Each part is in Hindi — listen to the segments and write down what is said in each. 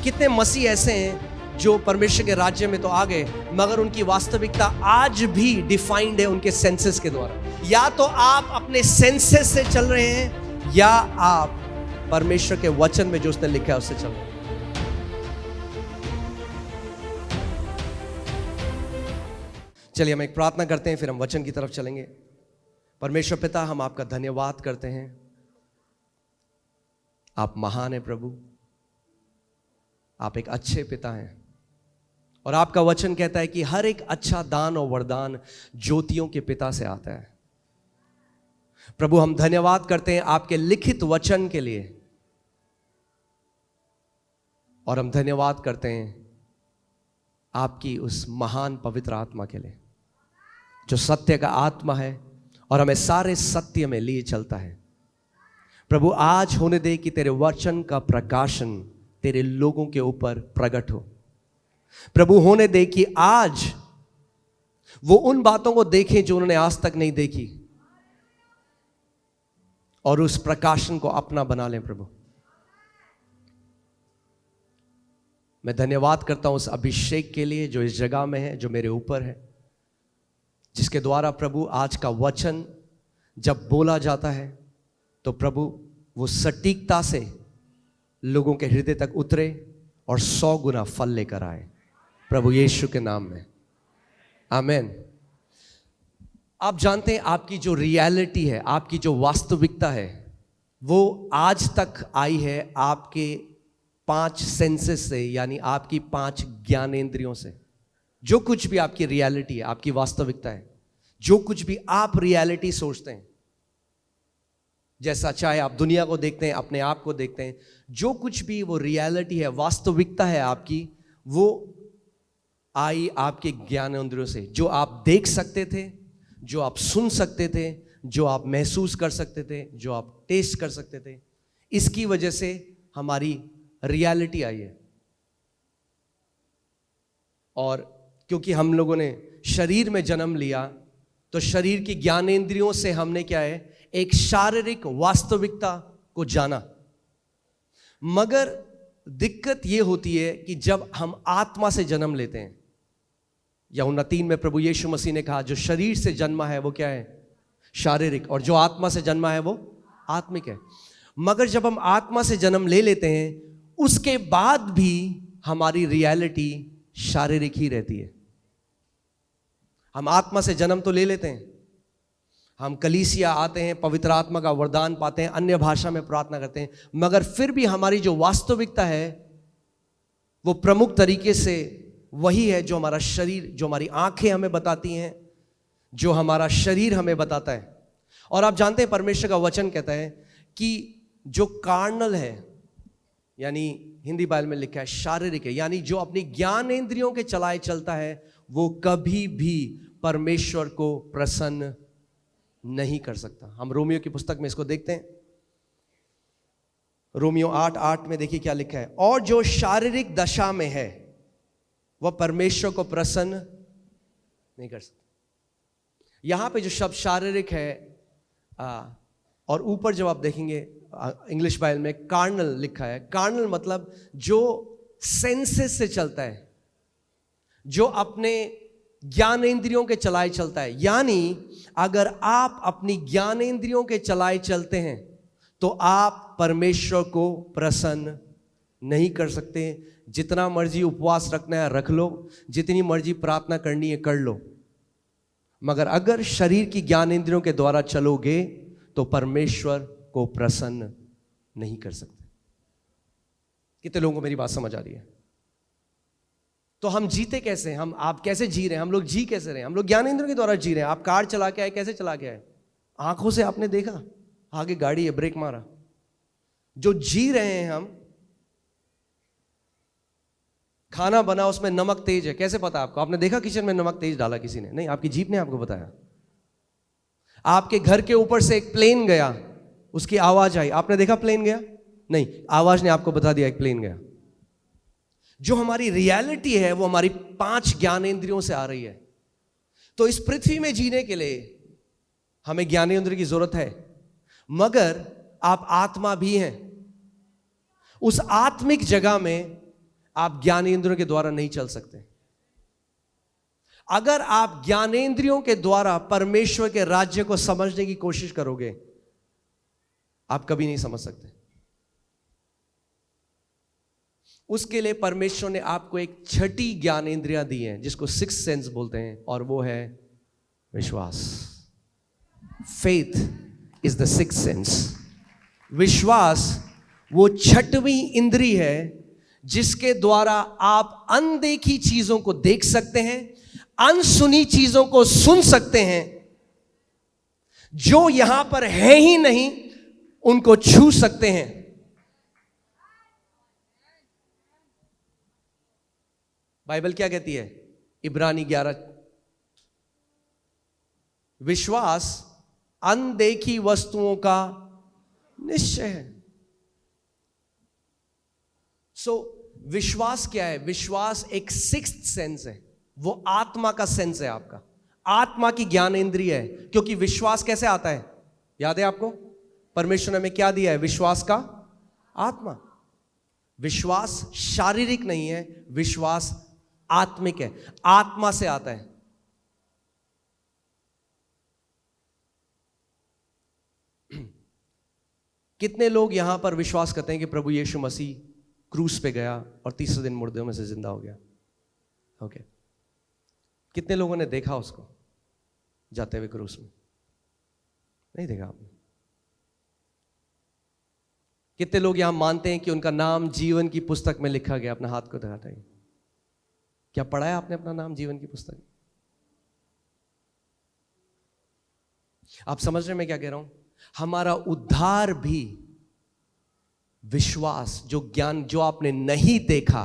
कितने मसीह ऐसे हैं जो परमेश्वर के राज्य में तो आ गए, मगर उनकी वास्तविकता आज भी डिफाइंड है उनके सेंसेस के द्वारा। या तो आप अपने सेंसेस से चल रहे हैं या आप परमेश्वर के वचन में जो उसने लिखा है उससे चल रहे हैं। चलिए हम एक प्रार्थना करते हैं, फिर हम वचन की तरफ चलेंगे। परमेश्वर पिता, हम आपका धन्यवाद करते हैं। आप महान हैं प्रभु, आप एक अच्छे पिता हैं और आपका वचन कहता है कि हर एक अच्छा दान और वरदान ज्योतियों के पिता से आता है। प्रभु, हम धन्यवाद करते हैं आपके लिखित वचन के लिए और हम धन्यवाद करते हैं आपकी उस महान पवित्र आत्मा के लिए जो सत्य का आत्मा है और हमें सारे सत्य में लिए चलता है। प्रभु, आज होने दे कि तेरे वचन का प्रकाशन तेरे लोगों के ऊपर प्रकट हो। प्रभु, होने दे कि आज वो उन बातों को देखें जो उन्होंने आज तक नहीं देखी और उस प्रकाशन को अपना बना लें। प्रभु, मैं धन्यवाद करता हूं उस अभिषेक के लिए जो इस जगह में है, जो मेरे ऊपर है, जिसके द्वारा प्रभु आज का वचन जब बोला जाता है तो प्रभु वो सटीकता से लोगों के हृदय तक उतरे और 100 गुना फल लेकर आए, प्रभु यीशु के नाम में, आमीन। आप जानते हैं आपकी जो रियलिटी है, आपकी जो वास्तविकता है, वो आज तक आई है आपके 5 सेंसेस से, यानी आपकी 5 ज्ञानेंद्रियों से। जो कुछ भी आपकी रियलिटी है, आपकी वास्तविकता है, जो कुछ भी आप रियलिटी सोचते हैं, जैसा चाहे आप दुनिया को देखते हैं, अपने आप को देखते हैं, जो कुछ भी वो रियलिटी है, वास्तविकता है आपकी, वो आई आपके ज्ञानेंद्रियों से। जो आप देख सकते थे, जो आप सुन सकते थे, जो आप महसूस कर सकते थे, जो आप टेस्ट कर सकते थे, इसकी वजह से हमारी रियलिटी आई है। और क्योंकि हम लोगों ने शरीर में जन्म लिया तो शरीर की ज्ञानेंद्रियों से हमने क्या है, एक शारीरिक वास्तविकता को जाना। मगर दिक्कत यह होती है कि जब हम आत्मा से जन्म लेते हैं, यूहन्ना 3 में प्रभु यीशु मसीह ने कहा जो शरीर से जन्मा है वो क्या है, शारीरिक, और जो आत्मा से जन्मा है वो आत्मिक है। मगर जब हम आत्मा से जन्म ले लेते हैं उसके बाद भी हमारी रियलिटी शारीरिक ही रहती है। हम आत्मा से जन्म तो ले लेते हैं, हम कलीसिया आते हैं, पवित्र आत्मा का वरदान पाते हैं, अन्य भाषा में प्रार्थना करते हैं, मगर फिर भी हमारी जो वास्तविकता है वो प्रमुख तरीके से वही है जो हमारा शरीर, जो हमारी आंखें हमें बताती हैं, जो हमारा शरीर हमें बताता है। और आप जानते हैं परमेश्वर का वचन कहता है कि जो कार्नल है, यानी हिंदी बाइबल में लिखा है शारीरिक है, यानी जो अपनी ज्ञानेंद्रियों के चलाए चलता है वो कभी भी परमेश्वर को प्रसन्न नहीं कर सकता। हम रोमियो की पुस्तक में इसको देखते हैं, रोमियो 8:8 में देखिए क्या लिखा है, और जो शारीरिक दशा में है वह परमेश्वर को प्रसन्न नहीं कर सकता। यहां पे जो शब्द शारीरिक है और ऊपर जब आप देखेंगे इंग्लिश बाइबल में कार्नल लिखा है। कार्नल मतलब जो सेंसेस से चलता है, जो अपने ज्ञानेंद्रियों के चलाए चलता है। यानी अगर आप अपनी ज्ञानेंद्रियों के चलाए चलते हैं तो आप परमेश्वर को प्रसन्न नहीं कर सकते। जितना मर्जी उपवास रखना है रख लो, जितनी मर्जी प्रार्थना करनी है कर लो, मगर अगर शरीर की ज्ञानेंद्रियों के द्वारा चलोगे तो परमेश्वर को प्रसन्न नहीं कर सकते। कितने लोगों को मेरी बात समझ आ रही है? तो हम जीते कैसे हैं? आप कैसे जी रहे हैं? हम लोग जी कैसे रहे हैं? हम लोग ज्ञानेंद्रियों के द्वारा जी रहे हैं। आप कार चला के आए, कैसे चला के आए? आंखों से आपने देखा आगे गाड़ी है, ब्रेक मारा। जो जी रहे हैं हम, खाना बना उसमें नमक तेज है, कैसे पता आपको? आपने देखा किचन में नमक तेज डाला किसी ने? नहीं, आपकी जीभ ने आपको बताया। आपके घर के ऊपर से एक प्लेन गया, उसकी आवाज आई, आपने देखा प्लेन गया? नहीं, आवाज ने आपको बता दिया एक प्लेन गया। जो हमारी रियलिटी है वो हमारी 5 ज्ञानेंद्रियों से आ रही है। तो इस पृथ्वी में जीने के लिए हमें ज्ञानेंद्रिय की जरूरत है, मगर आप आत्मा भी हैं। उस आत्मिक जगह में आप ज्ञानेंद्रियों के द्वारा नहीं चल सकते। अगर आप ज्ञानेंद्रियों के द्वारा परमेश्वर के राज्य को समझने की कोशिश करोगे, आप कभी नहीं समझ सकते। उसके लिए परमेश्वर ने आपको एक छठी ज्ञानेंद्रियां दी हैं, जिसको सिक्स्थ सेंस बोलते हैं, और वो है विश्वास। Faith is the sixth sense. विश्वास वो छठवीं इंद्री है जिसके द्वारा आप अनदेखी चीजों को देख सकते हैं, अनसुनी चीजों को सुन सकते हैं, जो यहां पर है ही नहीं उनको छू सकते हैं। बाइबल क्या कहती है? इब्रानी 11, विश्वास अनदेखी वस्तुओं का निश्चय है। विश्वास क्या है? विश्वास एक सिक्स्थ सेंस है, वो आत्मा का सेंस है, आपका आत्मा की ज्ञानेंद्रिय है। क्योंकि विश्वास कैसे आता है? याद है आपको? परमेश्वर ने हमें क्या दिया है? विश्वास का आत्मा। विश्वास शारीरिक नहीं है, विश्वास आत्मिक है, आत्मा से आता है। कितने लोग यहां पर विश्वास करते हैं कि प्रभु यीशु मसीह क्रूस पे गया और तीसरे दिन मुर्दों में से जिंदा हो गया? ओके। कितने लोगों ने देखा उसको जाते हुए क्रूस में? नहीं देखा आपने? कितने लोग यहां मानते हैं कि उनका नाम जीवन की पुस्तक में लिखा गया? अपना हाथ को दिखाइए। क्या पढ़ा है आपने अपना नाम जीवन की पुस्तक में? आप समझ रहे हैं मैं क्या कह रहा हूं? हमारा उद्धार भी विश्वास, जो ज्ञान जो आपने नहीं देखा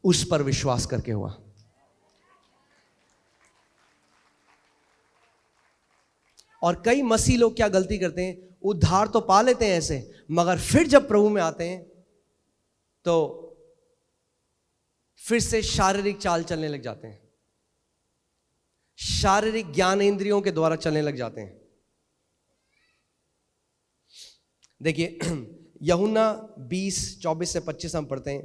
उस पर विश्वास करके हुआ। और कई मसीह लोग क्या गलती करते हैं? उद्धार तो पा लेते हैं ऐसे, मगर फिर जब प्रभु में आते हैं तो फिर से शारीरिक चाल चलने लग जाते हैं, शारीरिक ज्ञानेंद्रियों के द्वारा चलने लग जाते हैं। देखिए यूहन्ना 20:24 से 25 हम पढ़ते हैं।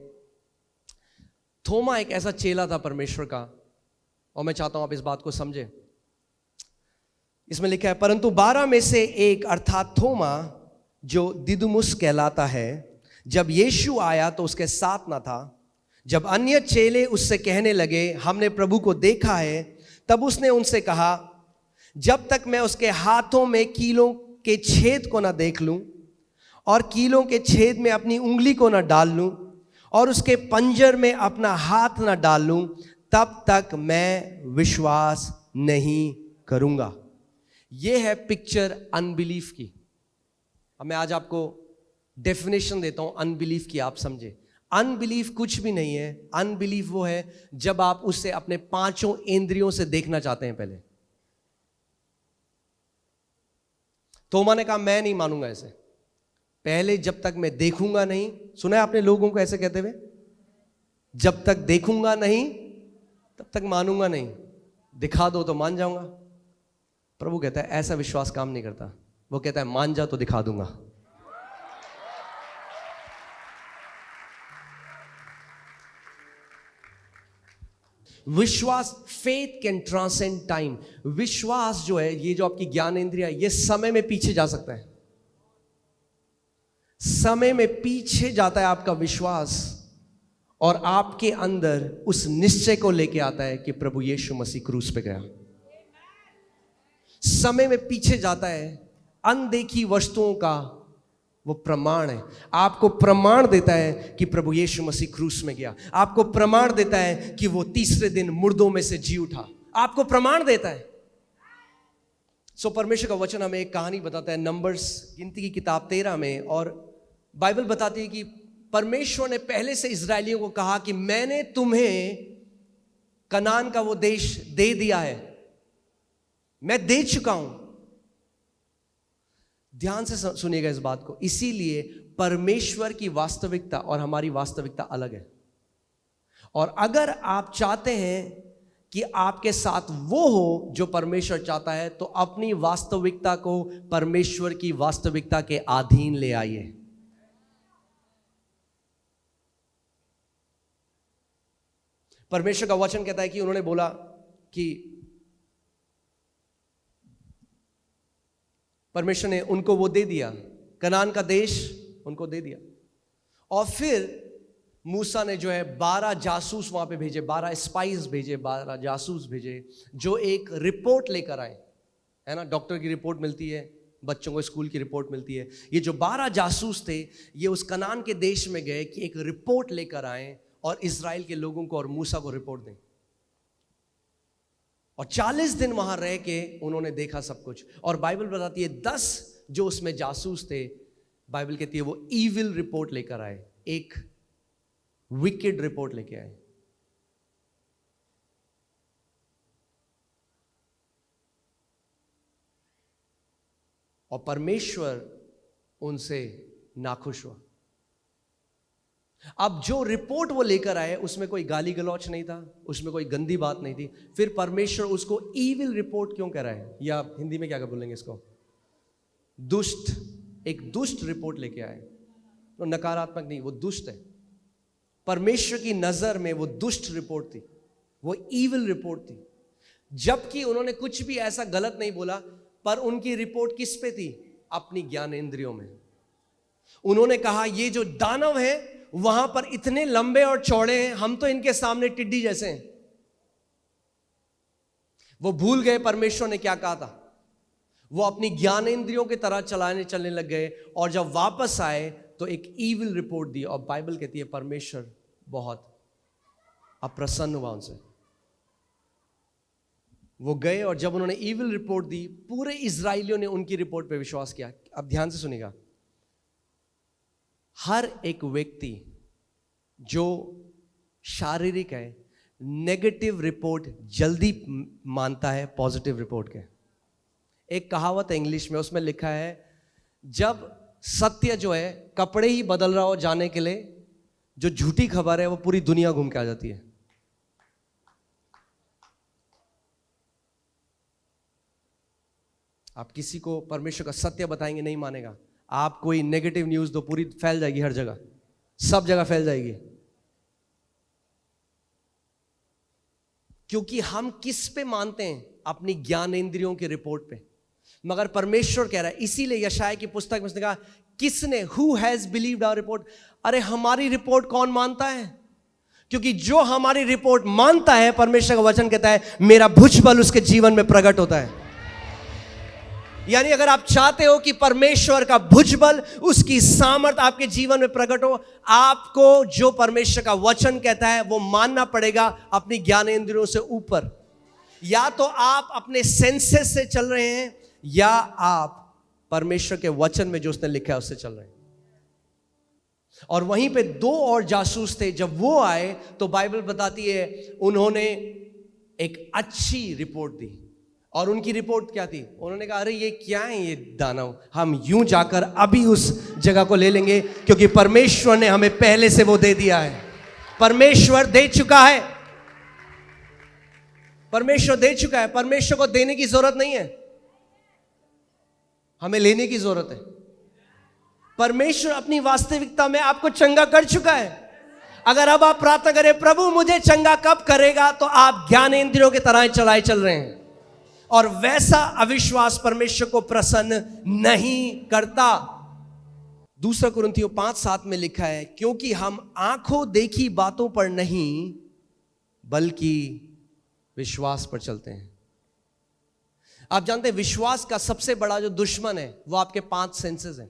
थोमा एक ऐसा चेला था परमेश्वर का, और मैं चाहता हूं आप इस बात को समझें। इसमें लिखा है, परंतु 12 में से एक अर्थात थोमा, जो दिदुमुस कहलाता है, जब यीशु आया तो उसके साथ ना था। जब अन्य चेले उससे कहने लगे, हमने प्रभु को देखा है, तब उसने उनसे कहा, जब तक मैं उसके हाथों में कीलों के छेद को ना देख लूं और कीलों के छेद में अपनी उंगली को ना डाल लूं और उसके पंजर में अपना हाथ ना डाल लूं, तब तक मैं विश्वास नहीं करूंगा। यह है पिक्चर अनबिलीफ की। अब मैं आज आपको डेफिनेशन देता हूं अनबिलीफ की, आप समझे। अनबिलीफ कुछ भी नहीं है। अनबिलीफ वो है जब आप उसे अपने पांचों इंद्रियों से देखना चाहते हैं। पहले तोमा ने कहा, मैं नहीं मानूंगा ऐसे, पहले जब तक मैं देखूंगा नहीं। सुना है आपने लोगों को ऐसे कहते हुए? जब तक देखूंगा नहीं तब तक मानूंगा नहीं, दिखा दो तो मान जाऊंगा। प्रभु कहता है ऐसा विश्वास काम नहीं करता। वो कहता है मान जा तो दिखा दूंगा। विश्वास, फेथ कैन ट्रांसेंड टाइम। विश्वास जो है, ये जो आपकी ज्ञानेंद्रिय है, ये समय में पीछे जा सकता है। समय में पीछे जाता है आपका विश्वास, और आपके अंदर उस निश्चय को लेके आता है कि प्रभु यीशु मसीह क्रूस पे गया। समय में पीछे जाता है। अनदेखी वस्तुओं का वो प्रमाण है। आपको प्रमाण देता है कि प्रभु यीशु मसीह क्रूस में गया। आपको प्रमाण देता है कि वो तीसरे दिन मुर्दों में से जी उठा। आपको प्रमाण देता है। परमेश्वर का वचन हमें एक कहानी बताता है, नंबर्स गिनती की किताब 13 में, और बाइबल बताती है कि परमेश्वर ने पहले से इजरायलियों को कहा कि मैंने तुम्हें कनान का वो देश दे दिया है, मैं दे चुका हूं। ध्यान से सुनिएगा इस बात को। इसीलिए परमेश्वर की वास्तविकता और हमारी वास्तविकता अलग है। और अगर आप चाहते हैं कि आपके साथ वो हो जो परमेश्वर चाहता है, तो अपनी वास्तविकता को परमेश्वर की वास्तविकता के अधीन ले आइए। परमेश्वर का वचन कहता है कि उन्होंने बोला कि परमेश्वर ने उनको वो दे दिया, कनान का देश उनको दे दिया। और फिर मूसा ने जो है 12 जासूस वहां पे भेजे, 12 स्पाइस भेजे, 12 जासूस भेजे, जो एक रिपोर्ट लेकर आए, है ना। डॉक्टर की रिपोर्ट मिलती है, बच्चों को स्कूल की रिपोर्ट मिलती है। ये जो 12 जासूस थे, ये उस कनान के देश में गए कि एक रिपोर्ट लेकर आए और इजराइल के लोगों को और मूसा को रिपोर्ट दें। और 40 दिन वहां रह के उन्होंने देखा सब कुछ। और बाइबल बताती है 10 जो उसमें जासूस थे, बाइबल कहती है वो ईविल रिपोर्ट लेकर आए, एक विकेड रिपोर्ट लेके आए। और परमेश्वर उनसे नाखुश हुआ। अब जो रिपोर्ट वो लेकर आए उसमें कोई गाली गलौच नहीं था, उसमें कोई गंदी बात नहीं थी। फिर परमेश्वर उसको ईविल रिपोर्ट क्यों कह रहा है, या हिंदी में क्या बोलेंगे इसको, दुष्ट, एक दुष्ट रिपोर्ट लेके आए। तो नकारात्मक नहीं, वो दुष्ट है। परमेश्वर की नजर में वो दुष्ट रिपोर्ट थी, वो ईविल रिपोर्ट थी। जबकि उन्होंने कुछ भी ऐसा गलत नहीं बोला, पर उनकी रिपोर्ट किस पे थी, अपनी ज्ञानेंद्रियों में। उन्होंने कहा ये जो दानव है वहां पर इतने लंबे और चौड़े हैं, हम तो इनके सामने टिड्डी जैसे हैं। वो भूल गए परमेश्वर ने क्या कहा था। वो अपनी ज्ञानेंद्रियों की तरह चलने लग गए। और जब वापस आए तो एक ईविल रिपोर्ट दी। और बाइबल कहती है परमेश्वर बहुत अप्रसन्न हुआ उनसे। वो गए और जब उन्होंने ईविल रिपोर्ट दी, पूरे इजराइलियों ने उनकी रिपोर्ट पे विश्वास किया। अब ध्यान से सुनिएगा, हर एक व्यक्ति जो शारीरिक है नेगेटिव रिपोर्ट जल्दी मानता है पॉजिटिव रिपोर्ट के। एक कहावत है इंग्लिश में, उसमें लिखा है जब सत्य जो है कपड़े ही बदल रहा हो जाने के लिए, जो झूठी खबर है वो पूरी दुनिया घूम के आ जाती है। आप किसी को परमेश्वर का सत्य बताएंगे, नहीं मानेगा। आप कोई नेगेटिव न्यूज दो, पूरी फैल जाएगी, हर जगह, सब जगह फैल जाएगी। क्योंकि हम किस पे मानते हैं, अपनी ज्ञानेंद्रियों की रिपोर्ट पे। मगर परमेश्वर कह रहा है, इसीलिए यशायाह की पुस्तक में उसने कहा किसने, who has believed our report. अरे हमारी रिपोर्ट कौन मानता है? क्योंकि जो हमारी रिपोर्ट मानता है, परमेश्वर का वचन कहता है मेरा भुजबल उसके जीवन में प्रकट होता है। यानी अगर आप चाहते हो कि परमेश्वर का भुजबल, उसकी सामर्थ आपके जीवन में प्रकट हो, आपको जो परमेश्वर का वचन कहता है वो मानना पड़ेगा अपनी ज्ञानेंद्रियों से ऊपर। या तो आप अपने सेंसेस से चल रहे हैं, या आप परमेश्वर के वचन में जो उसने लिखा है उससे चल रहे हैं। और वहीं पे 2 और जासूस थे। जब वो आए तो बाइबल बताती है उन्होंने एक अच्छी रिपोर्ट दी। और उनकी रिपोर्ट क्या थी? उन्होंने कहा अरे ये क्या है ये दानव, हम यूं जाकर अभी उस जगह को ले लेंगे, क्योंकि परमेश्वर ने हमें पहले से वो दे दिया है। परमेश्वर दे चुका है, परमेश्वर दे चुका है। परमेश्वर को देने की जरूरत नहीं है, हमें लेने की जरूरत है। परमेश्वर अपनी वास्तविकता में आपको चंगा कर चुका है। अगर अब आप प्रार्थना करें प्रभु मुझे चंगा कब करेगा, तो आप ज्ञानेंद्रियों की तरह चलाए चल रहे हैं। और वैसा अविश्वास परमेश्वर को प्रसन्न नहीं करता। 2 कुरिन्थियों 5:7 में लिखा है क्योंकि हम आंखों देखी बातों पर नहीं बल्कि विश्वास पर चलते हैं। आप जानते हैं विश्वास का सबसे बड़ा जो दुश्मन है वो आपके 5 सेंसेस हैं,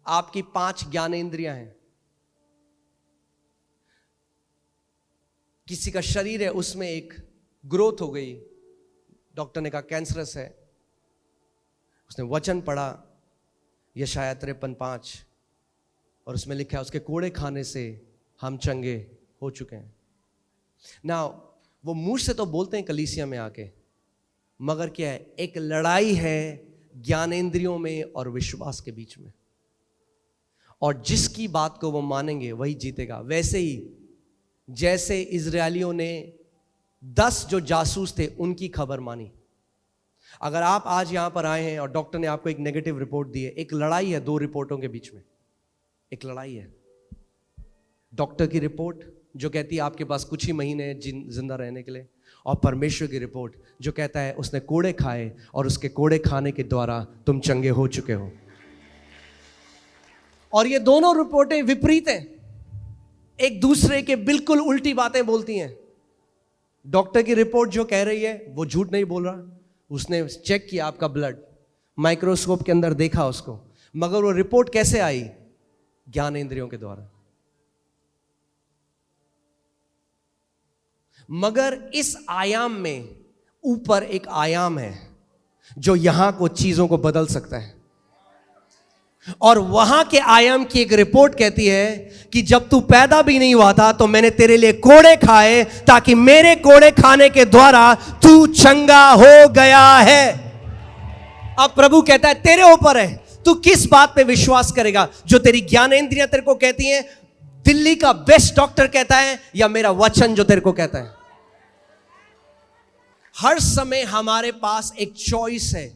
आपकी 5 ज्ञानेंद्रियां हैं। किसी का शरीर है, उसमें एक ग्रोथ हो गई, डॉक्टर ने कहा कैंसरस है। उसने वचन पढ़ा यशायाह 53:5 और उसमें लिखा है उसके कोड़े खाने से हम चंगे हो चुके हैं। ना वो मुंह से तो बोलते हैं कलीसिया में आके, मगर क्या है, एक लड़ाई है ज्ञानेंद्रियों में और विश्वास के बीच में। और जिसकी बात को वो मानेंगे वही जीतेगा। वैसे ही जैसे इजरायलियों ने 10 जो जासूस थे उनकी खबर मानी। अगर आप आज यहां पर आए हैं और डॉक्टर ने आपको एक नेगेटिव रिपोर्ट दी है, एक लड़ाई है 2 रिपोर्टों के बीच में, एक लड़ाई है। डॉक्टर की रिपोर्ट जो कहती है आपके पास कुछ ही महीने हैं जिंदा रहने के लिए, और परमेश्वर की रिपोर्ट जो कहता है उसने कोड़े खाए और उसके कोड़े खाने के द्वारा तुम चंगे हो चुके हो। और ये दोनों रिपोर्टें विपरीत हैं, एक दूसरे के बिल्कुल उल्टी बातें बोलती हैं। डॉक्टर की रिपोर्ट जो कह रही है वो झूठ नहीं बोल रहा, उसने चेक किया आपका ब्लड, माइक्रोस्कोप के अंदर देखा उसको, मगर वो रिपोर्ट कैसे आई? ज्ञानेंद्रियों के द्वारा। मगर इस आयाम में ऊपर एक आयाम है जो यहां को चीजों को बदल सकता है, और वहां के आयाम की एक रिपोर्ट कहती है कि जब तू पैदा भी नहीं हुआ था तो मैंने तेरे लिए कोड़े खाए ताकि मेरे कोड़े खाने के द्वारा तू चंगा हो गया है। अब प्रभु कहता है तेरे ऊपर है, तू किस बात पे विश्वास करेगा? जो तेरी ज्ञानेंद्रियां तेरे को कहती हैं, दिल्ली का बेस्ट डॉक्टर कहता है, या मेरा वचन जो तेरे को कहता है? हर समय हमारे पास एक चॉइस है,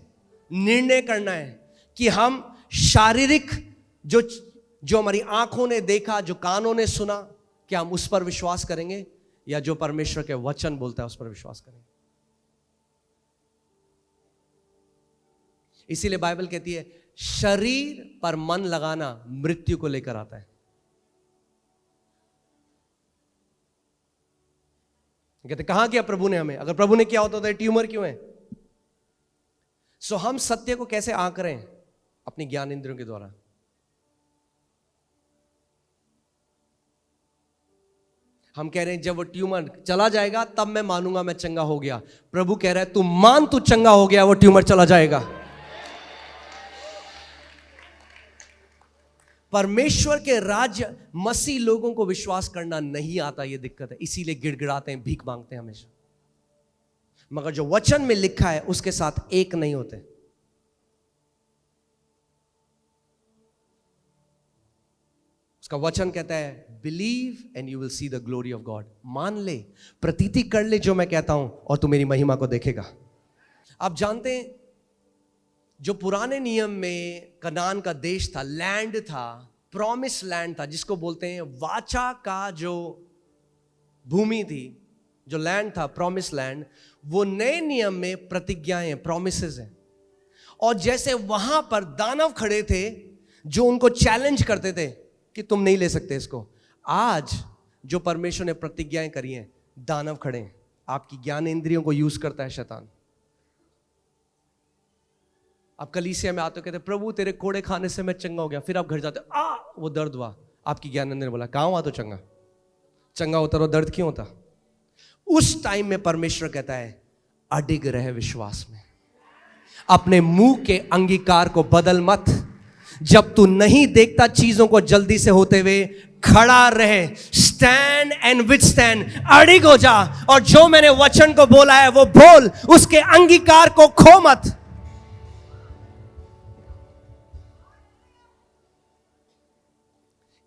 निर्णय करना है कि हम शारीरिक जो हमारी आंखों ने देखा, जो कानों ने सुना, क्या हम उस पर विश्वास करेंगे, या जो परमेश्वर के वचन बोलता है उस पर विश्वास करेंगे। इसीलिए बाइबल कहती है शरीर पर मन लगाना मृत्यु को लेकर आता है। कहते कहां किया प्रभु ने हमें? अगर प्रभु ने किया होता तो ट्यूमर क्यों है? सो हम सत्य को कैसे आंक रहे हैं? अपनी ज्ञान इंद्रियों के द्वारा। हम कह रहे हैं जब वो ट्यूमर चला जाएगा तब मैं मानूंगा मैं चंगा हो गया। प्रभु कह रहा है तू मान, तू चंगा हो गया, वो ट्यूमर चला जाएगा। परमेश्वर के राज्य मसीह लोगों को विश्वास करना नहीं आता, ये दिक्कत है, इसीलिए गिड़गिड़ाते हैं, भीख मांगते हैं हमेशा। मगर जो वचन में लिखा है उसके साथ एक नहीं होते। उसका वचन कहता है believe and you will see the glory of God. मान ले, प्रतीति कर ले जो मैं कहता हूं, और तू मेरी महिमा को देखेगा। आप जानते हैं जो पुराने नियम में कनान का देश था, लैंड था, प्रॉमिस लैंड था, जिसको बोलते हैं वाचा का जो भूमि थी, जो लैंड था, प्रॉमिस लैंड, वो नए नियम में प्रतिज्ञाएं, प्रोमिसेस हैं। और जैसे वहां पर दानव खड़े थे जो उनको चैलेंज करते थे कि तुम नहीं ले सकते इसको, आज जो परमेश्वर ने प्रतिज्ञाएं करी हैं, दानव खड़े हैं। आपकी ज्ञान इंद्रियों को यूज करता है शैतान। आप कलीसिया में आते हो, कहते प्रभु तेरे कोड़े खाने से मैं चंगा हो गया, फिर आप घर जाते हो, वो दर्द हुआ। आपकी ज्ञानेंद्र ने बोला कहां हुआ तो चंगा होता रहो, दर्द क्यों होता? उस टाइम में परमेश्वर कहता है अडिग रहे विश्वास में, अपने मुंह के अंगीकार को बदल मत। जब तू नहीं देखता चीजों को जल्दी से होते हुए, खड़ा रहे, स्टैंड एंड विथस्टैंड, अडिग हो जा, और जो मैंने वचन को बोला है वो बोल, उसके अंगीकार को खो मत।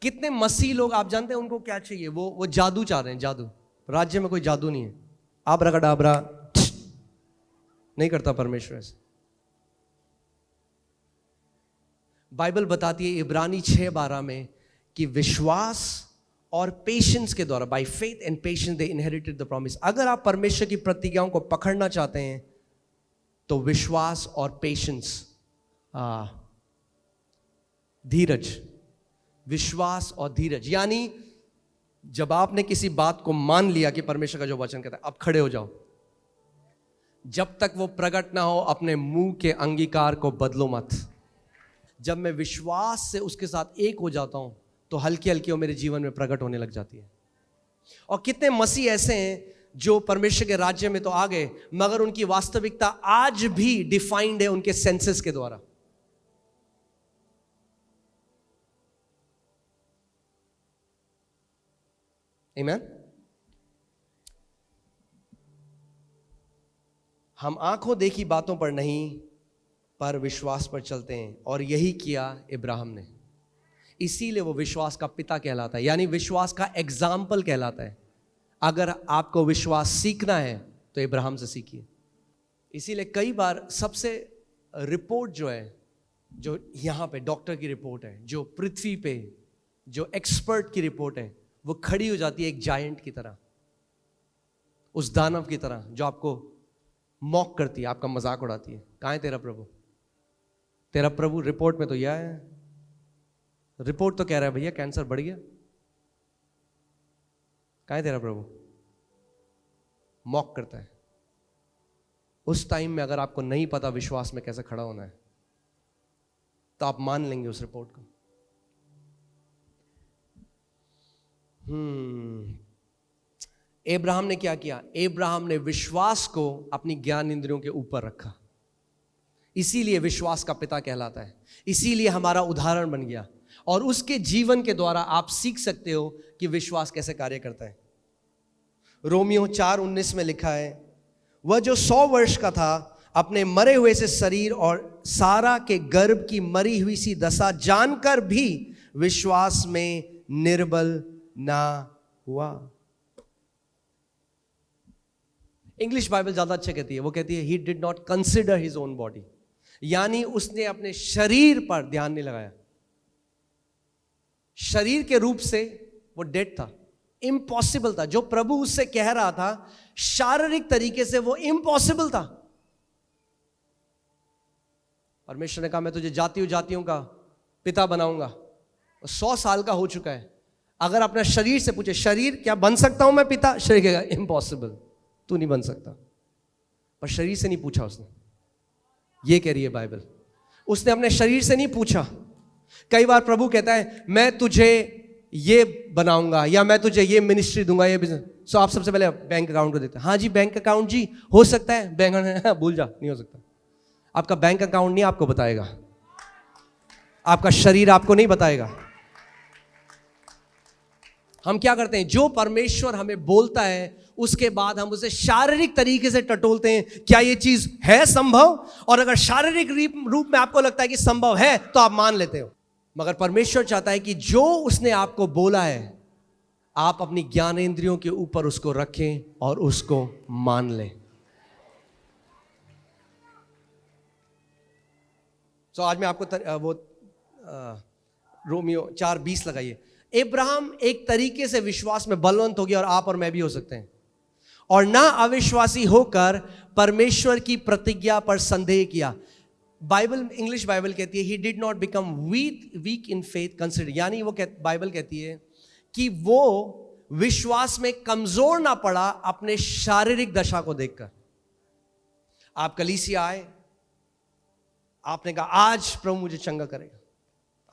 कितने मसीह लोग आप जानते हैं उनको क्या चाहिए? वो जादू चाह रहे हैं, जादू। राज्य में कोई जादू नहीं है, आबराकडाबरा नहीं करता परमेश्वर ऐसे। बाइबल बताती है इब्रानी 6:12 में कि विश्वास और पेशेंस के द्वारा, by faith and patience they inherited the promise. अगर आप परमेश्वर की प्रतिज्ञाओं को पकड़ना चाहते हैं तो विश्वास और पेशेंस, धीरज, विश्वास और धीरज, यानी जब आपने किसी बात को मान लिया कि परमेश्वर का जो वचन कहता है, अब खड़े हो जाओ। जब तक वो प्रकट ना हो अपने मुंह के अंगीकार को बदलो मत। जब मैं विश्वास से उसके साथ एक हो जाता हूं तो हल्की हल्की वो मेरे जीवन में प्रकट होने लग जाती है। और कितने मसीह ऐसे हैं जो परमेश्वर के राज्य में तो आ गए, मगर उनकी वास्तविकता आज भी डिफाइंड है उनके सेंसेस के द्वारा। आमीन। हम आंखों देखी बातों पर नहीं पर विश्वास पर चलते हैं, और यही किया इब्राहिम ने। इसीलिए वो विश्वास का पिता कहलाता है, यानी विश्वास का एग्जाम्पल कहलाता है। अगर आपको विश्वास सीखना है तो इब्राहिम से सीखिए। इसीलिए कई बार सबसे रिपोर्ट जो है, जो यहाँ पे डॉक्टर की रिपोर्ट है, जो पृथ्वी पे जो एक्सपर्ट की रिपोर्ट है, वो खड़ी हो जाती है एक जायंट की तरह, उस दानव की तरह जो आपको मॉक करती है, आपका मजाक उड़ाती है। कहाँ है तेरा प्रभु? तेरा प्रभु रिपोर्ट में तो यह है, रिपोर्ट तो कह रहा है भैया कैंसर बढ़ गया। कहाँ है तेरा प्रभु? मॉक करता है। उस टाइम में अगर आपको नहीं पता विश्वास में कैसे खड़ा होना है, तो आप मान लेंगे उस रिपोर्ट को। अब्राहम ने क्या किया? अब्राहम ने विश्वास को अपनी ज्ञान इंद्रियों के ऊपर रखा, इसीलिए विश्वास का पिता कहलाता है, इसीलिए हमारा उदाहरण बन गया। और उसके जीवन के द्वारा आप सीख सकते हो कि विश्वास कैसे कार्य करता है। रोमियो 4:19 में लिखा है, वह जो 100 वर्ष का था अपने मरे हुए से शरीर और सारा के गर्भ की मरी हुई सी दशा जानकर भी विश्वास में निर्बल ना हुआ। इंग्लिश बाइबल ज्यादा अच्छा कहती है, वो कहती है he did not consider his own body, यानी उसने अपने शरीर पर ध्यान नहीं लगाया। शरीर के रूप से वो डेड था, इम्पॉसिबल था। जो प्रभु उससे कह रहा था शारीरिक तरीके से वो इम्पॉसिबल था। परमेश्वर ने कहा मैं तुझे जातियों का पिता बनाऊंगा। 100 साल का हो चुका है। अगर अपना शरीर से पूछे, शरीर क्या बन सकता हूं मैं पिता? शरीर कहेगा इम्पॉसिबल, तू नहीं बन सकता। पर शरीर से नहीं पूछा उसने, ये कह रही है बाइबल। उसने अपने शरीर से नहीं पूछा। कई बार प्रभु कहता है मैं तुझे ये बनाऊंगा या मैं तुझे ये मिनिस्ट्री दूंगा, ये बिजनेस। सो आप सबसे पहले बैंक अकाउंट को देते हैं। हाँ जी बैंक अकाउंट जी हो सकता है, बैंक भूल जा, नहीं हो सकता। आपका बैंक अकाउंट नहीं आपको बताएगा, आपका शरीर आपको नहीं बताएगा। हम क्या करते हैं, जो परमेश्वर हमें बोलता है उसके बाद हम उसे शारीरिक तरीके से टटोलते हैं, क्या ये चीज है संभव? और अगर शारीरिक रूप में आपको लगता है कि संभव है तो आप मान लेते हो। मगर परमेश्वर चाहता है कि जो उसने आपको बोला है आप अपनी ज्ञानेंद्रियों के ऊपर उसको रखें और उसको मान लें। तो आज मैं आपको रोमियो 4:20 लगाइए। अब्राहम एक तरीके से विश्वास में बलवंत हो गया और आप और मैं भी हो सकते हैं, और ना अविश्वासी होकर परमेश्वर की प्रतिज्ञा पर संदेह किया। बाइबल, इंग्लिश बाइबल कहती है he did not become weak in faith consider, यानी वो बाइबल कहती है कि वो विश्वास में कमजोर ना पड़ा अपने शारीरिक दशा को देखकर। आप कलीसिया आए, आपने कहा आज प्रभु मुझे चंगा करेगा,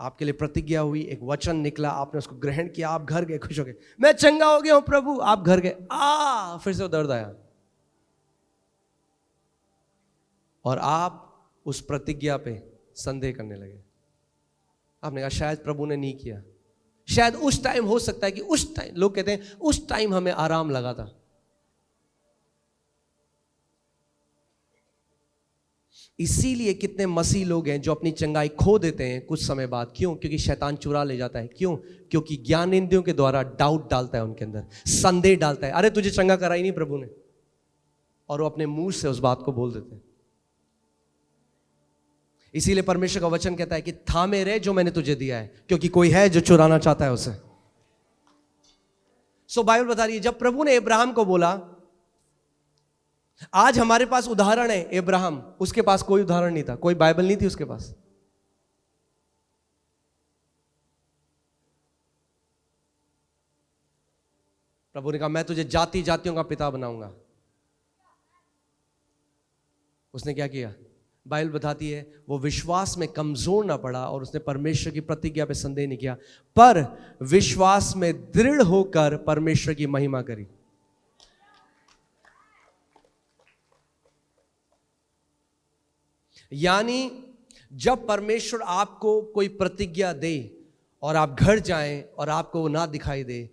आपके लिए प्रतिज्ञा हुई, एक वचन निकला, आपने उसको ग्रहण किया, आप घर गए खुश हो गए, मैं चंगा हो गया हूं प्रभु। आप घर गए, फिर से वो दर्द आया और आप उस प्रतिज्ञा पे संदेह करने लगे। आपने कहा शायद प्रभु ने नहीं किया, शायद उस टाइम हो सकता है कि उस टाइम, लोग कहते हैं उस टाइम हमें आराम लगा था। इसीलिए कितने मसीह लोग हैं जो अपनी चंगाई खो देते हैं कुछ समय बाद। क्यों? क्योंकि शैतान चुरा ले जाता है। क्यों? क्योंकि ज्ञानेंद्रियों के द्वारा डाउट डालता है उनके अंदर, संदेह डालता है, अरे तुझे चंगा करा ही नहीं प्रभु ने, और वो अपने मुंह से उस बात को बोल देते हैं। इसीलिए परमेश्वर का वचन कहता है कि थामे रहे जो मैंने तुझे दिया है, क्योंकि कोई है जो चुराना चाहता है उसे। सो बाइबल बता रही है जब प्रभु ने अब्राहम को बोला, आज हमारे पास उदाहरण है अब्राहम, उसके पास कोई उदाहरण नहीं था, कोई बाइबल नहीं थी उसके पास। प्रभु ने कहा मैं तुझे जातियों का पिता बनाऊंगा। उसने क्या किया? बाइबल बताती है वो विश्वास में कमजोर ना पड़ा और उसने परमेश्वर की प्रतिज्ञा पे संदेह नहीं किया, पर विश्वास में दृढ़ होकर परमेश्वर की महिमा करी। यानी जब परमेश्वर आपको कोई प्रतिज्ञा दे और आप घर जाएं और आपको वो ना दिखाई दे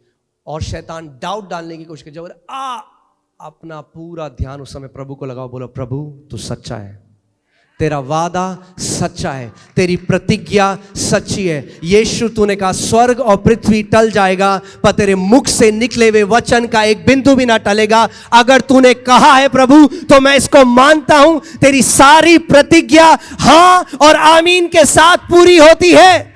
और शैतान डाउट डालने की कोशिश करे, अपना पूरा ध्यान उस समय प्रभु को लगाओ, बोलो प्रभु तू सच्चा है, तेरा वादा सच्चा है, तेरी प्रतिज्ञा सच्ची है। यीशु तूने कहा स्वर्ग और पृथ्वी टल जाएगा पर तेरे मुख से निकले हुए वचन का एक बिंदु भी ना टलेगा। अगर तूने कहा है प्रभु तो मैं इसको मानता हूं, तेरी सारी प्रतिज्ञा हां और आमीन के साथ पूरी होती है।